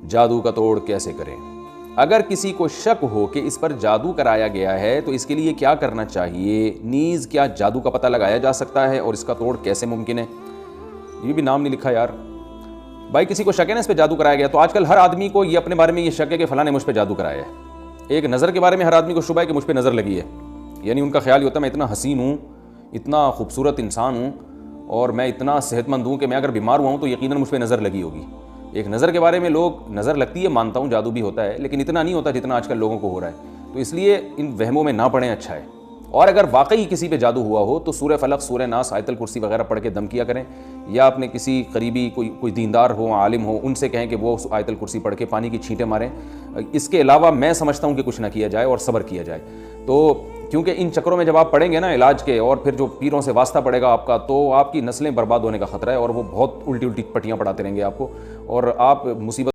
جادو کا توڑ کیسے کریں؟ اگر کسی کو شک ہو کہ اس پر جادو کرایا گیا ہے تو اس کے لیے کیا کرنا چاہیے؟ نیز کیا جادو کا پتہ لگایا جا سکتا ہے اور اس کا توڑ کیسے ممکن ہے؟ یہ بھی نام نہیں لکھا یار بھائی. کسی کو شک ہے نا اس پہ جادو کرایا گیا, تو آج کل ہر آدمی کو یہ اپنے بارے میں یہ شک ہے کہ فلاں نے مجھ پہ جادو کرایا ہے. ایک نظر کے بارے میں ہر آدمی کو شبہ ہے کہ مجھ پہ نظر لگی ہے, یعنی ان کا خیال یہ ہوتا ہے میں اتنا حسین ہوں, اتنا خوبصورت انسان ہوں اور میں اتنا صحت مند ہوں کہ میں اگر بیمار ہوا ہوں تو یقیناً مجھ پہ نظر لگی ہوگی. ایک نظر کے بارے میں لوگ نظر لگتی ہے, مانتا ہوں جادو بھی ہوتا ہے, لیکن اتنا نہیں ہوتا جتنا آج کل لوگوں کو ہو رہا ہے. تو اس لیے ان وہموں میں نہ پڑیں, اچھا ہے. اور اگر واقعی کسی پہ جادو ہوا ہو تو سورہ فلق, سورہ ناس, آیت الکرسی وغیرہ پڑھ کے دم کیا کریں, یا اپنے کسی قریبی کوئی دیندار ہو, عالم ہو, ان سے کہیں کہ وہ آیت الکرسی پڑھ کے پانی کی چھینٹیں ماریں. اس کے علاوہ میں سمجھتا ہوں کہ کچھ نہ کیا جائے اور صبر کیا جائے. تو کیونکہ ان چکروں میں جب آپ پڑیں گے نا علاج کے, اور پھر جو پیروں سے واسطہ پڑے گا آپ کا, تو آپ کی نسلیں برباد ہونے کا خطرہ ہے, اور وہ بہت الٹی پٹیاں پڑھاتے رہیں گے آپ کو, اور آپ مصیبت